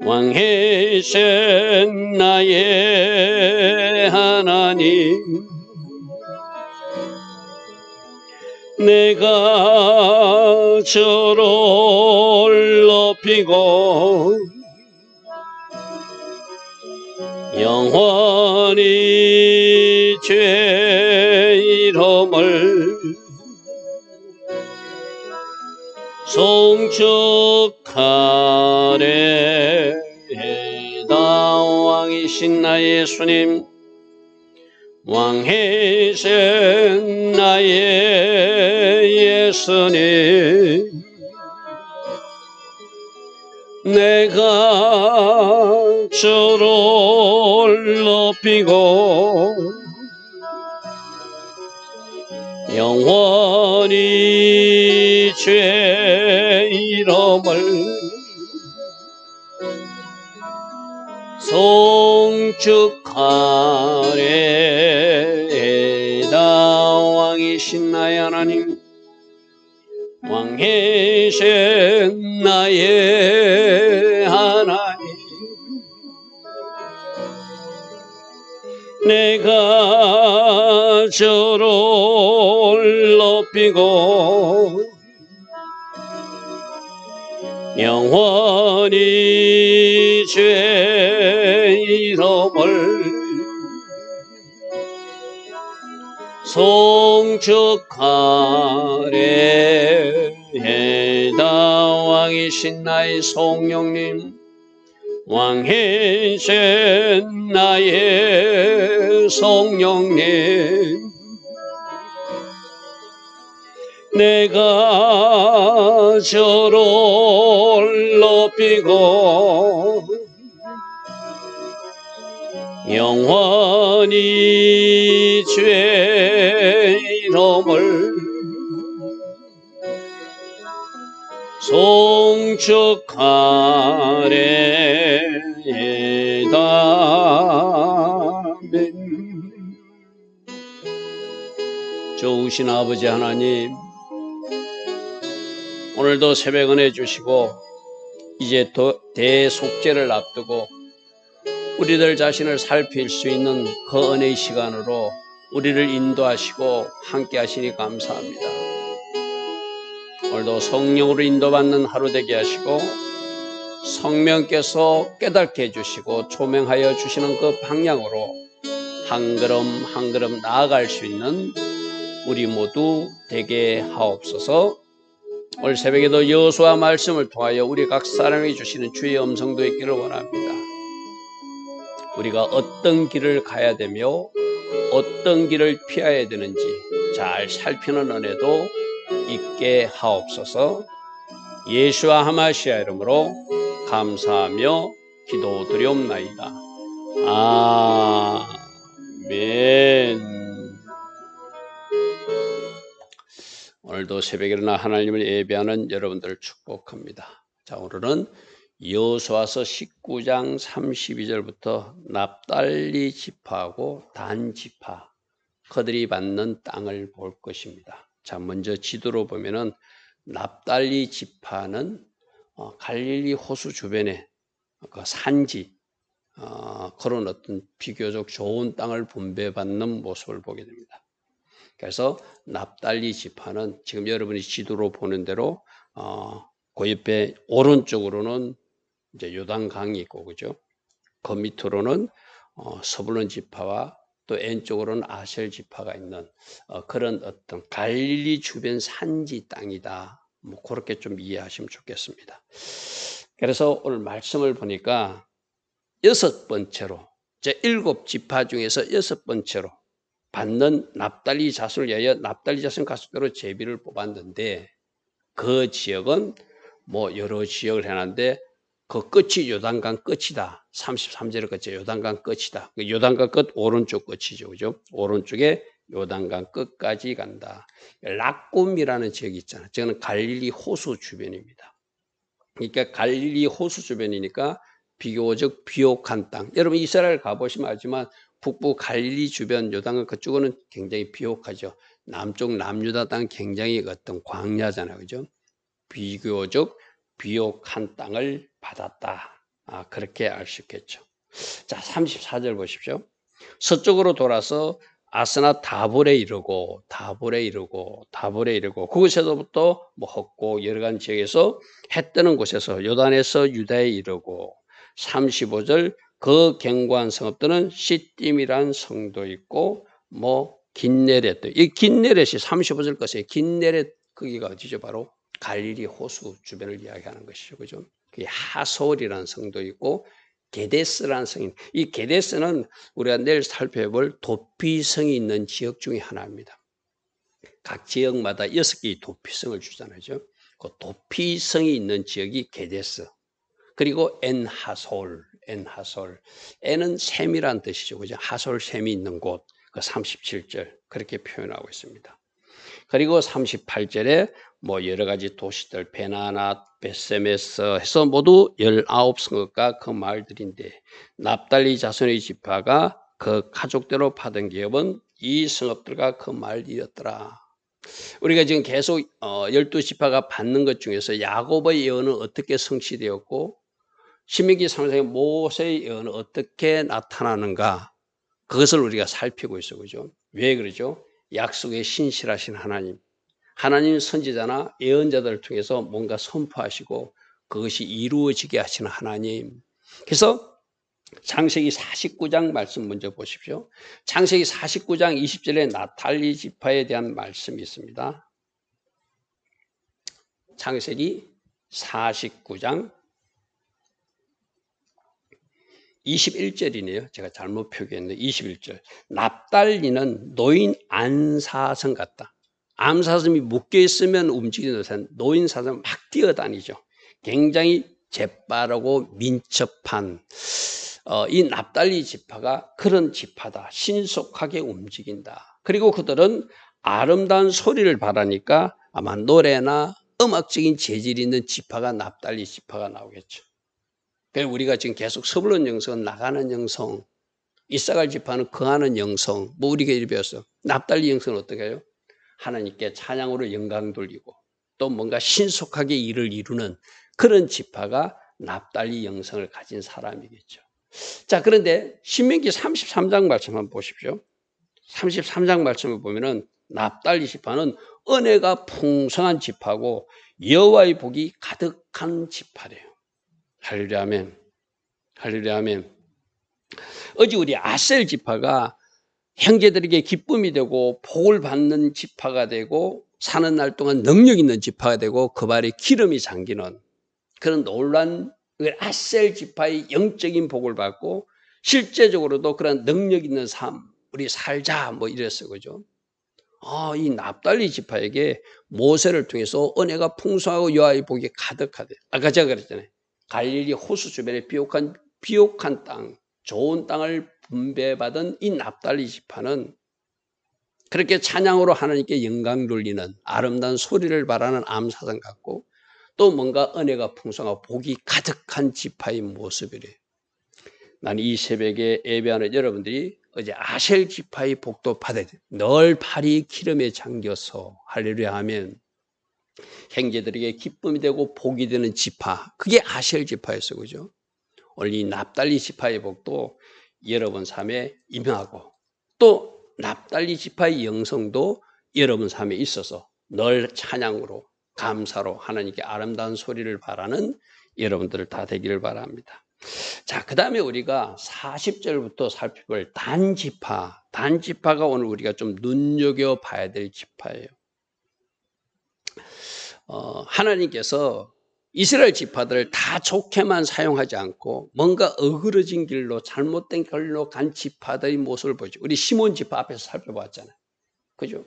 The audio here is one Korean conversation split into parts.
왕이신 나의 하나님, 내가 저를 높이고 영원히 죄 이름을 송축하래. 왕이신 나의 예수님, 왕이신 나의 예수님, 내가 저를 높이고 영원히 죄 이름을 송축하래. 왕이신 나의 하나님, 왕이신 나의 하나님, 내가 저를 높이고 영원히 죄 이름을 송축하래. 왕이신 나의 성령님, 왕이신 나의 성령님, 내가 저를 높이고 영원히 죄 이름을 송축하래. 아멘. 좋으신 아버지 하나님, 오늘도 새벽 은혜 주시고 이제 대속죄를 앞두고 우리들 자신을 살필 수 있는 그 은혜의 시간으로 우리를 인도하시고 함께 하시니 감사합니다. 오늘도 성령으로 인도받는 하루 되게 하시고 성령께서 깨닫게 해주시고 조명하여 주시는 그 방향으로 한 걸음 한 걸음 나아갈 수 있는 우리 모두 되게 하옵소서. 오늘 새벽에도 여호수아 말씀을 통하여 우리 각 사람에게 주시는 주의 음성도 있기를 원합니다. 우리가 어떤 길을 가야 되며 어떤 길을 피해야 되는지 잘 살피는 은혜도 있게 하옵소서. 예수와 하마시아 이름으로 감사하며 기도드리옵나이다. 아멘. 오늘도 새벽에 일어나 하나님을 예배하는 여러분들을 축복합니다. 자, 오늘은 여호수아서 19장 32절부터 납달리 지파하고 단 지파, 그들이 받는 땅을 볼 것입니다. 자, 먼저 지도로 보면은 납달리 지파는 갈릴리 호수 주변에 그 산지, 그런 어떤 비교적 좋은 땅을 분배받는 모습을 보게 됩니다. 그래서 납달리 지파는 지금 여러분이 지도로 보는 대로 그 옆에 오른쪽으로는 이제 요단강이 있고, 그죠? 그 밑으로는 서불론 지파와 또 왼쪽으로는 아셀 지파가 있는 그런 어떤 갈릴리 주변 산지 땅이다. 뭐 그렇게 좀 이해하시면 좋겠습니다. 그래서 오늘 말씀을 보니까 여섯 번째로, 제 7지파 중에서 여섯 번째로 받는 납달리 자손을 위하여 납달리 자손 가족대로 제비를 뽑았는데, 그 지역은 뭐 여러 지역을 해놨는데 그 끝이 요단강 끝이다. 33절의 끝이 요단강 끝이다. 그 요단강 끝 오른쪽 끝이죠. 그죠? 오른쪽에 요단강 끝까지 간다. 락곰이라는 지역이 있잖아요. 저는 갈릴리 호수 주변입니다. 그러니까 갈릴리 호수 주변이니까 비교적 비옥한 땅. 여러분 이스라엘 가보시면 알지만 북부 갈릴리 주변 요단강 그쪽은 굉장히 비옥하죠. 남쪽 남유다 땅 굉장히 어떤 광야잖아요. 그죠? 비교적 비옥한 땅을 받았다. 그렇게 알 수 있겠죠. 자, 34절 보십시오. 서쪽으로 돌아서 아스나 다볼에 이르고 그곳에서부터 뭐 헛고 여러 가지 지역에서 해 뜨는 곳에서 요단에서 유다에 이르고 35절 그 견고한 성읍들은 시딤이란 성도 있고 뭐 긴네렛도 이 긴네렛이 35절 것이에요. 긴네렛 거기가 어디죠? 바로 갈릴리 호수 주변을 이야기하는 것이죠. 그죠? 그게 하솔이라는 성도 있고 게데스라는 성인. 이 게데스는 우리가 내일 살펴볼 도피성이 있는 지역 중에 하나입니다. 각 지역마다 6개의 도피성을 주잖아요. 그 도피성이 있는 지역이 게데스. 그리고 엔하솔. 엔은 샘이란 뜻이죠. 그죠? 하솔 샘이 있는 곳. 그 37절 그렇게 표현하고 있습니다. 그리고 38절에 뭐 여러 가지 도시들 베나나, 베세메스 해서 모두 19성읍과 그 마을들인데 납달리 자손의 지파가 그 가족대로 받은 기업은 이 성읍들과 그 마을이었더라. 우리가 지금 계속 12지파가 받는 것 중에서 야곱의 예언은 어떻게 성취되었고 신명기 3장의 모세의 예언은 어떻게 나타나는가 그것을 우리가 살피고 있어. 그죠? 왜 그러죠? 약속에 신실하신 하나님. 하나님 선지자나 예언자들을 통해서 뭔가 선포하시고 그것이 이루어지게 하시는 하나님. 그래서 창세기 49장 말씀 먼저 보십시오. 창세기 49장 20절에 나탈리 지파에 대한 말씀이 있습니다. 창세기 49장 21절이네요. 제가 잘못 표기했는데 21절. 납달리는 노인 안사성 같다. 암사슴이 묶여있으면 움직이는 듯한 노인 사슴 막 뛰어다니죠. 굉장히 재빠르고 민첩한 이 납달리 지파가 그런 지파다. 신속하게 움직인다. 그리고 그들은 아름다운 소리를 바라니까 아마 노래나 음악적인 재질이 있는 지파가 납달리 지파가 나오겠죠. 그래서 우리가 지금 계속 서불론 영성은 나가는 영성, 이사갈 지파는 거하는 영성, 뭐 우리가 이렇게 배웠어. 납달리 영성은 어떻게 해요? 하나님께 찬양으로 영광 돌리고 또 뭔가 신속하게 일을 이루는 그런 지파가 납달리 영성을 가진 사람이겠죠. 자, 그런데 신명기 33장 말씀 한번 보십시오. 33장 말씀을 보면은 납달리 지파는 은혜가 풍성한 지파고 여호와의 복이 가득한 지파래요. 할렐루야 아멘. 할렐루야 아멘. 어제 우리 아셀 지파가 형제들에게 기쁨이 되고 복을 받는 지파가 되고 사는 날 동안 능력 있는 지파가 되고 그 발에 기름이 잠기는 그런 놀란 아셀 지파의 영적인 복을 받고 실제적으로도 그런 능력 있는 삶 우리 살자 뭐 이랬어요. 그죠? 이 납달리 지파에게 모세를 통해서 은혜가 풍성하고 여호와의 복이 가득하대. 아까 제가 그랬잖아요. 갈릴리 호수 주변에 비옥한 땅, 좋은 땅을 분배받은 이 납달리 지파는 그렇게 찬양으로 하나님께 영광 돌리는 아름다운 소리를 바라는 암사슴 같고 또 뭔가 은혜가 풍성하고 복이 가득한 지파의 모습이래요. 나는 이 새벽에 예배하는 여러분들이 어제 아셀 지파의 복도 받아야 돼요. 늘 팔이 기름에 잠겨서 할렐루야 하면 형제들에게 기쁨이 되고 복이 되는 지파 그게 아셀 지파였어요. 그죠? 오늘 이 납달리 지파의 복도 여러분 삶에 임하고 또 납달리 지파의 영성도 여러분 삶에 있어서 늘 찬양으로 감사로 하나님께 아름다운 소리를 바라는 여러분들 다 되기를 바랍니다. 자, 그 다음에 우리가 40절부터 살펴볼 단지파가 오늘 우리가 좀 눈여겨봐야 될 지파예요. 하나님께서 이스라엘 지파들을 다 좋게만 사용하지 않고 뭔가 어그러진 길로 잘못된 길로 간 지파들의 모습을 보죠. 우리 시몬 지파 앞에서 살펴봤잖아요. 그죠?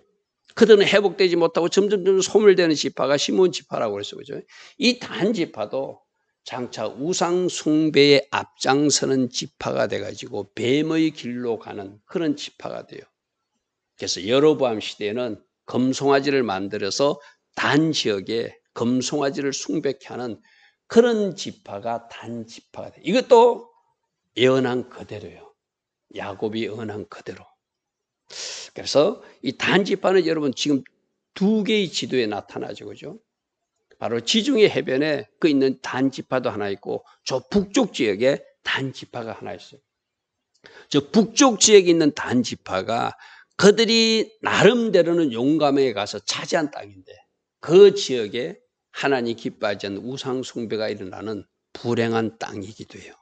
그들은 회복되지 못하고 점점 소멸되는 지파가 시몬 지파라고 그랬어요. 그죠? 이 단지파도 장차 우상 숭배에 앞장서는 지파가 돼가지고 뱀의 길로 가는 그런 지파가 돼요. 그래서 여로보암 시대에는 금송아지를 만들어서 단 지역에 금송아지를 숭배케 하는 그런 지파가 단지파가 돼요. 이것도 예언한 그대로예요. 야곱이 예언한 그대로. 그래서 이 단지파는 여러분 지금 두 개의 지도에 나타나죠. 그죠? 바로 지중해 해변에 그 있는 단지파도 하나 있고 저 북쪽 지역에 단지파가 하나 있어요. 저 북쪽 지역에 있는 단지파가 그들이 나름대로는 용감하게 가서 차지한 땅인데 그 지역에 하나님 기뻐하지 않는 우상 숭배가 일어나는 불행한 땅이기도 해요.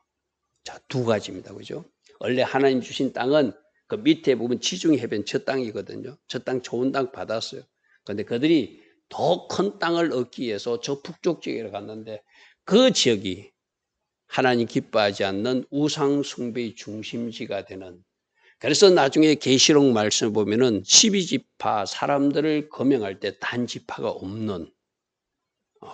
자, 두 가지입니다. 그죠? 원래 하나님 주신 땅은 그 밑에 보면 지중해 해변 저 땅이거든요. 저 땅 좋은 땅 받았어요. 그런데 그들이 더 큰 땅을 얻기 위해서 저 북쪽 지역에 갔는데 그 지역이 하나님 기뻐하지 않는 우상 숭배의 중심지가 되는, 그래서 나중에 계시록 말씀을 보면은 12지파 사람들을 거명할 때 단지파가 없는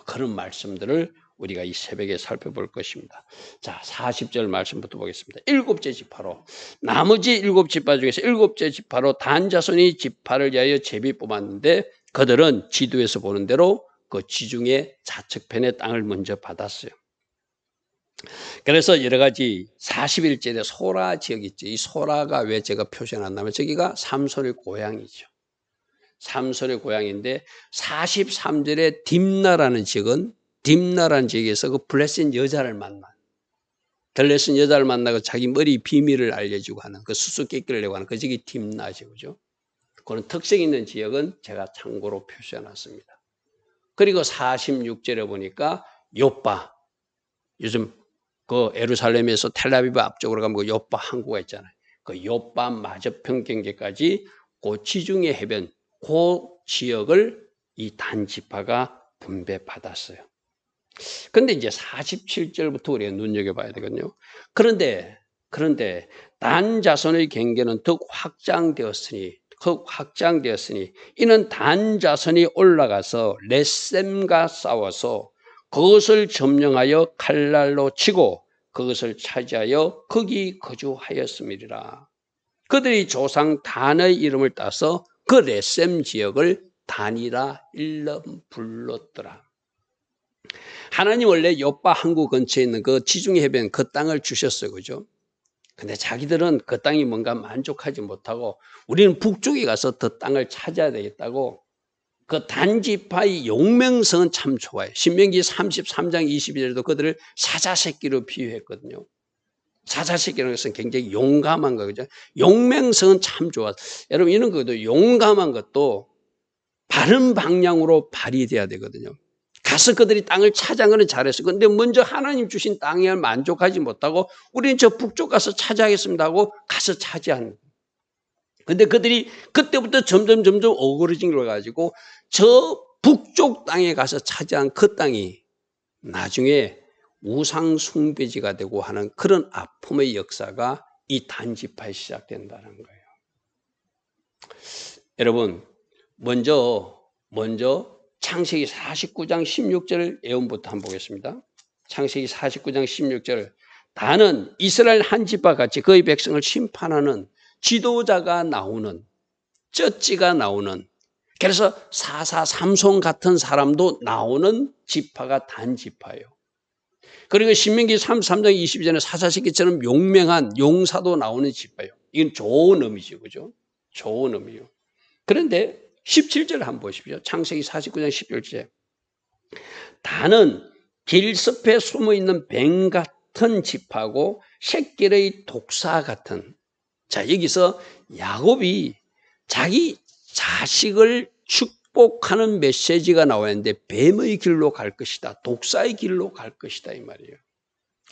그런 말씀들을 우리가 이 새벽에 살펴볼 것입니다. 자, 40절 말씀부터 보겠습니다. 일곱째 지파로, 나머지 일곱 지파 중에서 일곱째 지파로 단 자손이 지파를 위하여 제비 뽑았는데 그들은 지도에서 보는 대로 그 지중해 좌측편의 땅을 먼저 받았어요. 그래서 여러 가지 41절에 소라 지역 있죠. 이 소라가 왜 제가 표시해놨냐면 저기가 삼손의 고향이죠. 삼손의 고향인데 43절에 딥나라는 지역은 딥나라는 지역에서 그 블레셋 여자를 만나, 블레셋 여자를 만나고 자기 머리 비밀을 알려주고 하는 그 수수께끼를 내고 하는 그 지역이 딥나죠. 그죠? 그런 특색 있는 지역은 제가 참고로 표시해놨습니다. 그리고 46절에 보니까 요빠, 요즘 그 예루살렘에서 텔아비브 앞쪽으로 가면 그 요빠 항구가 있잖아요. 그 요빠 맞은편 경계까지 그 지중해 해변 그 지역을 이 단지파가 분배받았어요. 그런데 이제 47절부터 우리가 눈여겨봐야 되거든요. 그런데 단 자손의 경계는 더욱 확장되었으니 이는 단 자손이 올라가서 렛셈과 싸워서 그것을 점령하여 칼날로 치고 그것을 차지하여 거기 거주하였음이라. 그들이 조상 단의 이름을 따서 그 렛셈 지역을 단이라 일러 불렀더라. 하나님 원래 요빠 항구 근처에 있는 그 지중해 해변 그 땅을 주셨어요. 그죠? 근데 자기들은 그 땅이 뭔가 만족하지 못하고 우리는 북쪽에 가서 그 땅을 찾아야 되겠다고 그 단지파의 용맹성은 참 좋아요. 신명기 33장 22절에도 그들을 사자새끼로 비유했거든요. 사자새끼라는 것은 굉장히 용감한 거죠. 용맹성은 참 좋아. 여러분 이런 것도 용감한 것도 바른 방향으로 발휘돼야 되거든요. 가서 그들이 땅을 찾아간 건 잘했어요. 그런데 먼저 하나님 주신 땅에 만족하지 못하고 우리는 저 북쪽 가서 차지하겠습니다 하고 가서 차지하는 거예요. 근데 그들이 그때부터 점점 어그러진 걸 가지고 저 북쪽 땅에 가서 차지한 그 땅이 나중에 우상 숭배지가 되고 하는 그런 아픔의 역사가 이 단지파에 시작된다는 거예요. 여러분, 먼저 창세기 49장 16절 예언부터 한번 보겠습니다. 창세기 49장 16절. 다는 이스라엘 한 집과 같이 그의 백성을 심판하는 지도자가 나오는, 쩌찌가 나오는, 그래서 사사 삼손 같은 사람도 나오는 지파가 단지파예요. 그리고 신명기 33장 22절에 사사새끼처럼 용맹한 용사도 나오는 지파예요. 이건 좋은 의미죠. 그죠? 좋은 의미요. 그런데 17절 한번 보십시오. 창세기 49장 17절. 다는 길섭에 숨어있는 뱀 같은 지파고 새끼의 독사 같은. 자, 여기서 야곱이 자기 자식을 축복하는 메시지가 나와야 하는데 뱀의 길로 갈 것이다. 독사의 길로 갈 것이다. 이 말이에요.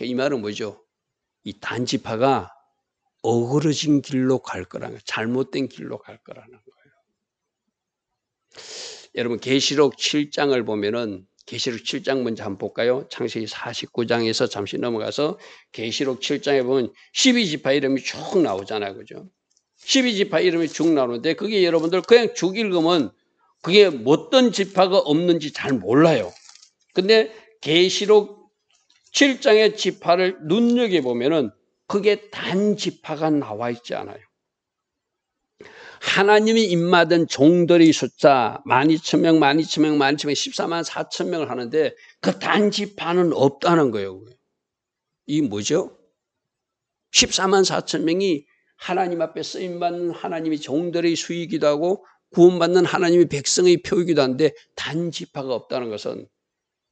이 말은 뭐죠? 이 단지파가 어그러진 길로 갈 거라는 거예요. 잘못된 길로 갈 거라는 거예요. 여러분 계시록 7장을 보면은 계시록 7장 먼저 한번 볼까요? 창세기 49장에서 잠시 넘어가서 계시록 7장에 보면 12지파 이름이 쭉 나오잖아요. 그죠? 12지파 이름이 죽 나오는데 그게 여러분들 그냥 죽 읽으면 그게 어떤 지파가 없는지 잘 몰라요. 근데 계시록 7장의 지파를 눈여겨보면은 그게 단 지파가 나와 있지 않아요. 하나님이 임마된 종들의 숫자 12,000명, 12,000명, 12,000명, 14만 4천 명을 하는데 그 단 지파는 없다는 거예요. 이 뭐죠? 14만 4천 명이 하나님 앞에 쓰임받는 하나님이 종들의 수이기도 하고 구원받는 하나님의 백성의 표이기도 한데 단 지파가 없다는 것은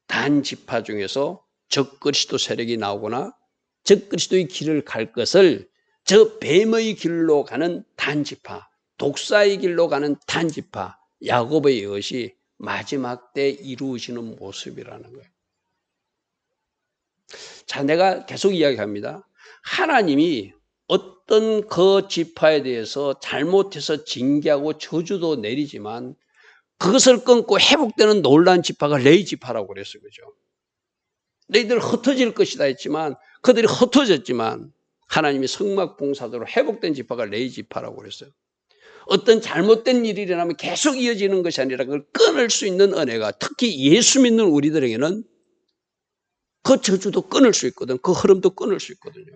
단 지파 중에서 적그리스도 세력이 나오거나 적그리스도의 길을 갈 것을 저 뱀의 길로 가는 단 지파, 독사의 길로 가는 단 지파, 야곱의 것이 마지막 때 이루어지는 모습이라는 거예요. 자, 내가 계속 이야기합니다. 하나님이 어떤 그 지파에 대해서 잘못해서 징계하고 저주도 내리지만 그것을 끊고 회복되는 놀라운 지파가 레위 지파라고 그랬어요. 그죠? 너희들 흩어질 것이다 했지만 그들이 흩어졌지만 하나님이 성막 봉사대로 회복된 지파가 레위 지파라고 그랬어요. 어떤 잘못된 일이 일어나면 계속 이어지는 것이 아니라 그걸 끊을 수 있는 은혜가 특히 예수 믿는 우리들에게는 그 저주도 끊을 수 있거든. 그 흐름도 끊을 수 있거든요.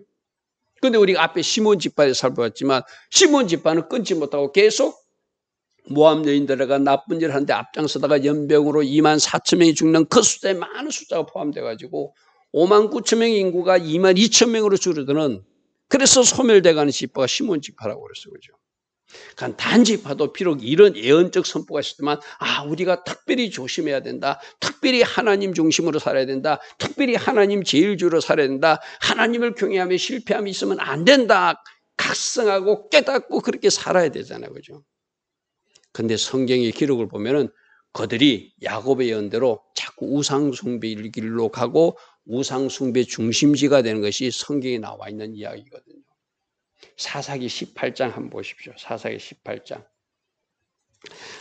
그런데 우리가 앞에 시몬 지파에서 살펴봤지만 시몬 지파는 끊지 못하고 계속 모함 여인들에가 나쁜 일을 하는데 앞장서다가 연병으로 2만 4천 명이 죽는 그 숫자에 많은 숫자가 포함돼 가지고 5만 9천 명의 인구가 2만 2천 명으로 줄어드는 그래서 소멸돼가는 지파가 시몬 지파라고 그랬어요. 그죠? 그러니까 단 지파도 비록 이런 예언적 선포가 있었지만 우리가 특별히 조심해야 된다. 특별히 하나님 중심으로 살아야 된다. 특별히 하나님 제일주로 살아야 된다. 하나님을 경외하며 실패함이 있으면 안 된다. 각성하고 깨닫고 그렇게 살아야 되잖아요. 그죠? 근데 성경의 기록을 보면은 그들이 야곱의 예언대로 자꾸 우상숭배의 길로 가고 우상숭배 중심지가 되는 것이 성경에 나와 있는 이야기거든요. 사사기 18장 한번 보십시오. 사사기 18장.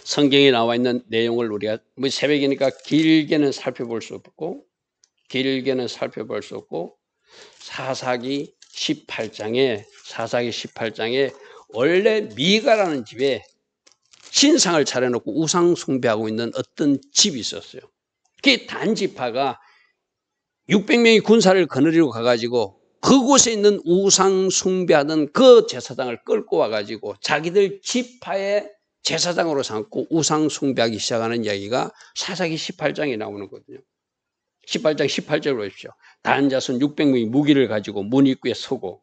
성경에 나와 있는 내용을 우리가 새벽이니까 길게는 살펴볼 수 없고 사사기 18장에 원래 미가라는 집에 신상을 차려놓고 우상 숭배하고 있는 어떤 집이 있었어요. 그게 단지파가 600명의 군사를 거느리고 가가지고 그곳에 있는 우상 숭배하던 그 제사장을 끌고 와가지고 자기들 지파의 제사장으로 삼고 우상 숭배하기 시작하는 이야기가 사사기 18장에 나오는 거거든요. 18장 18절을 보십시오. 단 자손 600명이 무기를 가지고 문 입구에 서고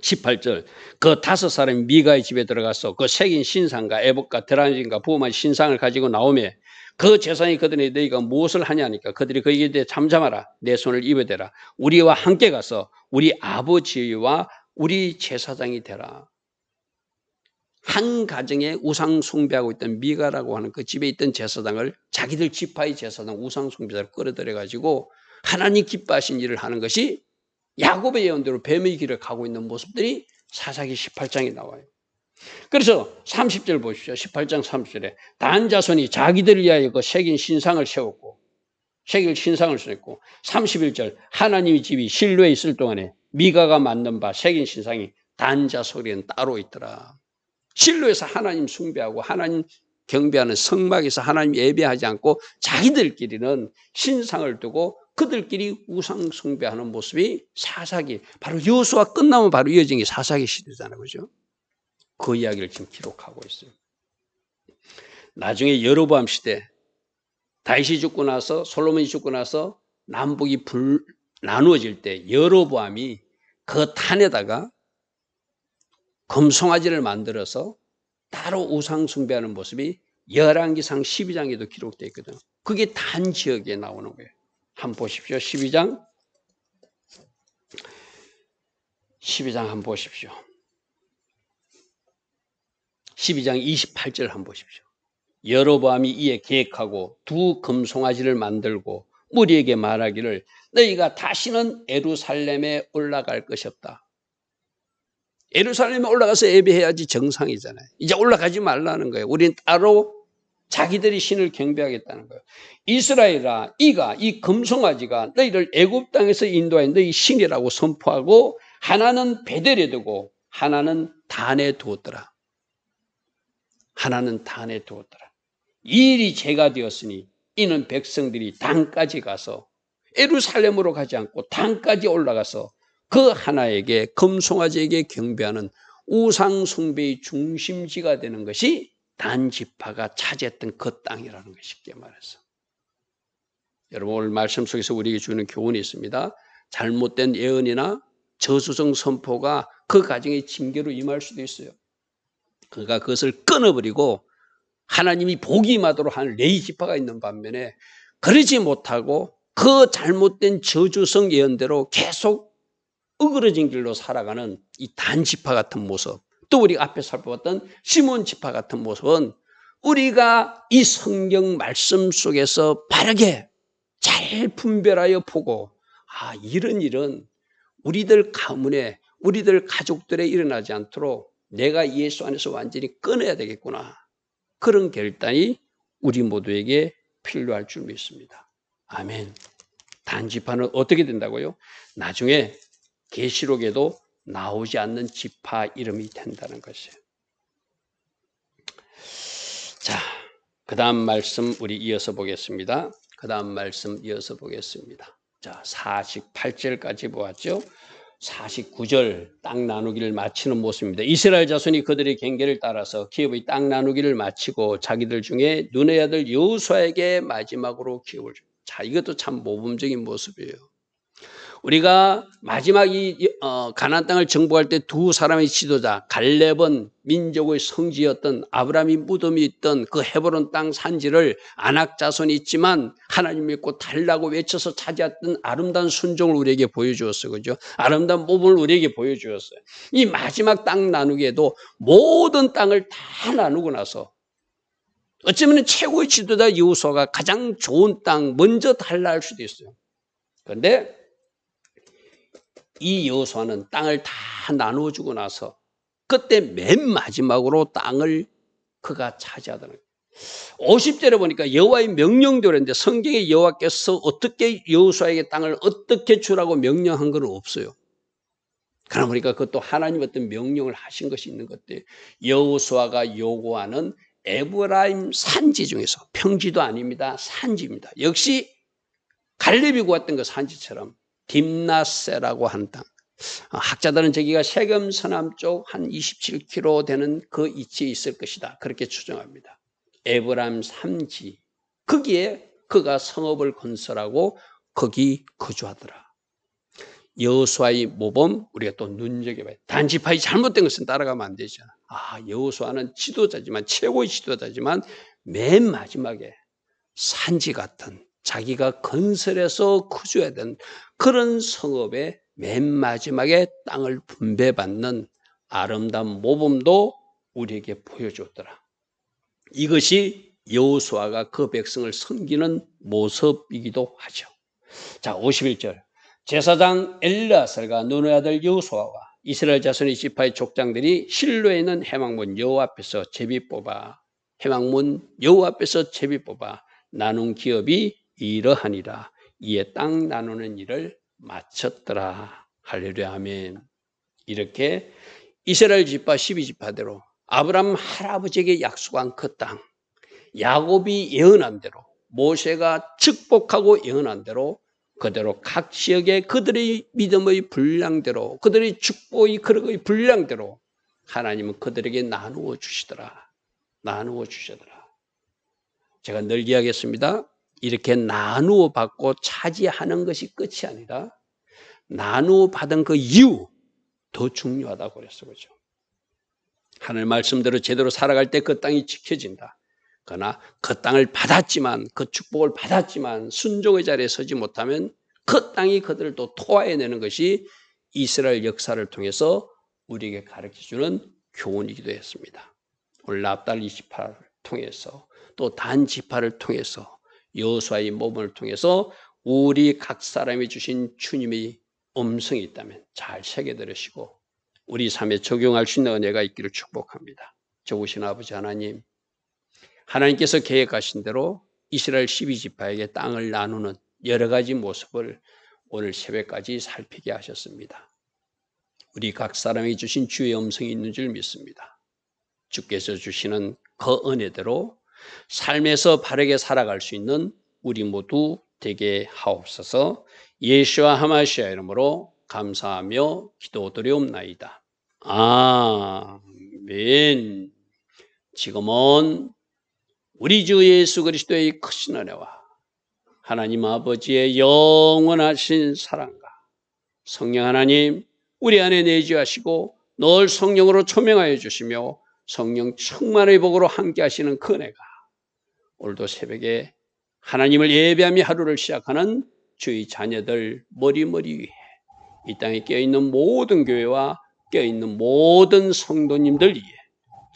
18절 그 5사람이 미가의 집에 들어가서 그 새긴 신상과 에봇과 드라진과 부엄한 신상을 가지고 나오매 그 제사장이 그들에게 너희가 무엇을 하냐니까 그들이 그에게 대해 잠잠하라 내 손을 입어대라 우리와 함께 가서 우리 아버지와 우리 제사장이 되라. 한 가정에 우상 숭배하고 있던 미가라고 하는 그 집에 있던 제사장을 자기들 지파의 제사장 우상 숭배자를 끌어들여 가지고 하나님 기뻐하신 일을 하는 것이 야곱의 예언대로 뱀의 길을 가고 있는 모습들이 사사기 18장에 나와요. 그래서 30절 보십시오. 18장 30절에 단 자손이 자기들을 위하여 그 새긴 신상을 세웠고 새길 신상을 세웠고 31절 하나님의 집이 실로에 있을 동안에 미가가 만든 바 새긴 신상이 단 자손에는 따로 있더라. 실로에서 하나님 숭배하고 하나님 경배하는 성막에서 하나님 예배하지 않고 자기들끼리는 신상을 두고 그들끼리 우상 숭배하는 모습이 사사기 바로 여호수아 끝나면 바로 이어진 게 사사기 시대잖아요. 그죠? 그 이야기를 지금 기록하고 있어요. 나중에 여로보암 시대 다윗이 죽고 나서 솔로몬이 죽고 나서 남북이 나누어질 때 여로보암이 그 탄에다가 금송아지를 만들어서 따로 우상 숭배하는 모습이 열왕기상 12장에도 기록되어 있거든요. 그게 단 지역에 나오는 거예요. 한번 보십시오. 12장 한번 보십시오. 12장 28절 한번 보십시오. 여로보암이 이에 계획하고 두 금송아지를 만들고 무리에게 말하기를 너희가 다시는 예루살렘에 올라갈 것이 없다. 예루살렘에 올라가서 예배해야지 정상이잖아요. 이제 올라가지 말라는 거예요. 우리는 따로 자기들이 신을 경배하겠다는 거예요. 이스라엘아, 이 금송아지가 너희를 애굽 땅에서 인도한 너희 신이라고 선포하고 하나는 베델에 두고 하나는 단에 두었더라. 하나는 단에 두었더라. 이 일이 죄가 되었으니 이는 백성들이 단까지 가서 예루살렘으로 가지 않고 단까지 올라가서 그 하나에게 금송아지에게 경배하는 우상 숭배의 중심지가 되는 것이 단 지파가 차지했던 그 땅이라는 것이 쉽게 말해서. 여러분 오늘 말씀 속에서 우리에게 주는 교훈이 있습니다. 잘못된 예언이나 저주성 선포가 그 가정의 징계로 임할 수도 있어요. 그가 그것을 끊어버리고 하나님이 복이 임하도록 하는 레위 지파가 있는 반면에 그러지 못하고 그 잘못된 저주성 예언대로 계속 어그러진 길로 살아가는 이 단 지파 같은 모습, 또 우리가 앞에 살펴봤던 시몬 지파 같은 모습은 우리가 이 성경 말씀 속에서 바르게 잘 분별하여 보고 이런 일은 우리들 가문에 우리들 가족들에 일어나지 않도록 내가 예수 안에서 완전히 끊어야 되겠구나. 그런 결단이 우리 모두에게 필요할 줄 믿습니다. 아멘. 단지파는 어떻게 된다고요? 나중에 계시록에도 나오지 않는 지파 이름이 된다는 것이에요. 자, 그 다음 말씀 우리 이어서 보겠습니다. 자, 48절까지 보았죠. 49절 땅 나누기를 마치는 모습입니다. 이스라엘 자손이 그들의 경계를 따라서 기업의 땅 나누기를 마치고 자기들 중에 눈의 아들 여호수아에게 마지막으로 기업을 줍니다. 자, 이것도 참 모범적인 모습이에요. 우리가 마지막 가나안 땅을 정복할 때 두 사람의 지도자 갈렙은 민족의 성지였던 아브라함이 무덤이 있던 그 헤브론 땅 산지를 아낙 자손이 있지만 하나님 믿고 달라고 외쳐서 차지했던 아름다운 순종을 우리에게 보여주었어요. 그죠? 아름다운 모범을 우리에게 보여주었어요. 이 마지막 땅 나누기에도 모든 땅을 다 나누고 나서 어쩌면 최고의 지도자 여호수아가 가장 좋은 땅 먼저 달라 할 수도 있어요. 그런데 이 여호수아는 땅을 다 나누어 주고 나서 그때 맨 마지막으로 땅을 그가 차지하더라고요. 50절에 보니까 여호와의 명령대로 했는데 성경에 여호와께서 어떻게 여호수아에게 땅을 어떻게 주라고 명령한 건 없어요. 그러나 보니까 그것도 하나님 어떤 명령을 하신 것이 있는 것 같아요. 여호수아가 요구하는 에브라임 산지 중에서 평지도 아닙니다. 산지입니다. 역시 갈렙이 구했던 그 산지처럼 딥나세라고 하는 땅. 학자들은 저기가 세겜 서남쪽 한 27km 되는 그 위치에 있을 것이다. 그렇게 추정합니다. 에브라임 산지. 거기에 그가 성읍을 건설하고 거기 거주하더라. 여호수아의 모범 우리가 또 눈여겨봐야 돼. 단지파의 잘못된 것은 따라가면 안 되잖아. 여호수아는 지도자지만 최고의 지도자지만 맨 마지막에 산지 같은 자기가 건설해서 거주해야 되는 그런 성읍의 맨 마지막에 땅을 분배받는 아름다운 모범도 우리에게 보여줬더라. 이것이 여호수아가 그 백성을 섬기는 모습이기도 하죠. 자, 51절. 제사장 엘르아살과 눈의 아들 여호수아와 이스라엘 자손의 지파의 족장들이 실로에 있는 회막문 여호와 앞에서 제비 뽑아 나눈 기업이 이러하니라. 이에 땅 나누는 일을 마쳤더라. 할렐루야 아멘. 이렇게 이스라엘 지파 12지파대로 아브라함 할아버지에게 약속한 그 땅, 야곱이 예언한 대로 모세가 축복하고 예언한 대로 그대로 각 지역에 그들의 믿음의 분량대로 그들의 축복의 그릇의 분량대로 하나님은 그들에게 나누어 주시더라. 제가 늘 이야기했습니다. 이렇게 나누어 받고 차지하는 것이 끝이 아니라 나누어 받은 그 이유 더 중요하다고 그랬어. 그죠? 하늘 말씀대로 제대로 살아갈 때 그 땅이 지켜진다. 그러나 그 땅을 받았지만 그 축복을 받았지만 순종의 자리에 서지 못하면 그 땅이 그들을 또 토하여내는 것이 이스라엘 역사를 통해서 우리에게 가르쳐주는 교훈이기도 했습니다. 오늘 납달리 지파를 통해서 또 단 지파를 통해서 여호수아의 모범을 통해서 우리 각 사람이 주신 주님의 음성이 있다면 잘 새겨 들으시고 우리 삶에 적용할 수 있는 은혜가 있기를 축복합니다. 좋으신 아버지 하나님, 하나님께서 계획하신 대로 이스라엘 12지파에게 땅을 나누는 여러 가지 모습을 오늘 새벽까지 살피게 하셨습니다. 우리 각 사람이 주신 주의 음성이 있는 줄 믿습니다. 주께서 주시는 그 은혜대로 삶에서 바르게 살아갈 수 있는 우리 모두 되게 하옵소서. 예수와 하마시아 이름으로 감사하며 기도드리옵나이다. 아멘. 지금은 우리 주 예수 그리스도의 크신 은혜와 하나님 아버지의 영원하신 사랑과 성령 하나님 우리 안에 내주하시고 늘 성령으로 초명하여 주시며 성령 충만의 복으로 함께 하시는 그 은혜가 오늘도 새벽에 하나님을 예배하며 하루를 시작하는 주의 자녀들 머리머리 위에 이 땅에 깨어있는 모든 교회와 깨어있는 모든 성도님들 위에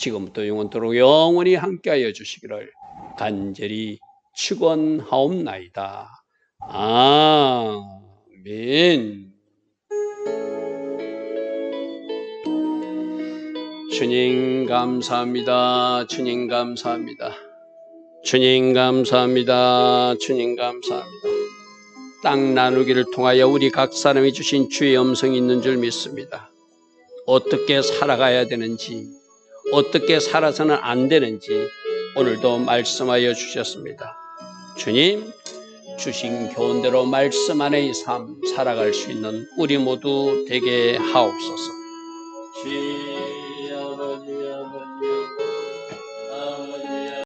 지금부터 영원토록 영원히 함께하여 주시기를 간절히 축원하옵나이다. 아멘. 주님 감사합니다. 주님 감사합니다. 주님 감사합니다. 주님 감사합니다. 땅 나누기를 통하여 우리 각 사람이 주신 주의 음성이 있는 줄 믿습니다. 어떻게 살아가야 되는지, 어떻게 살아서는 안 되는지 오늘도 말씀하여 주셨습니다. 주님, 주신 교훈대로 말씀 안의 삶 살아갈 수 있는 우리 모두 되게 하옵소서.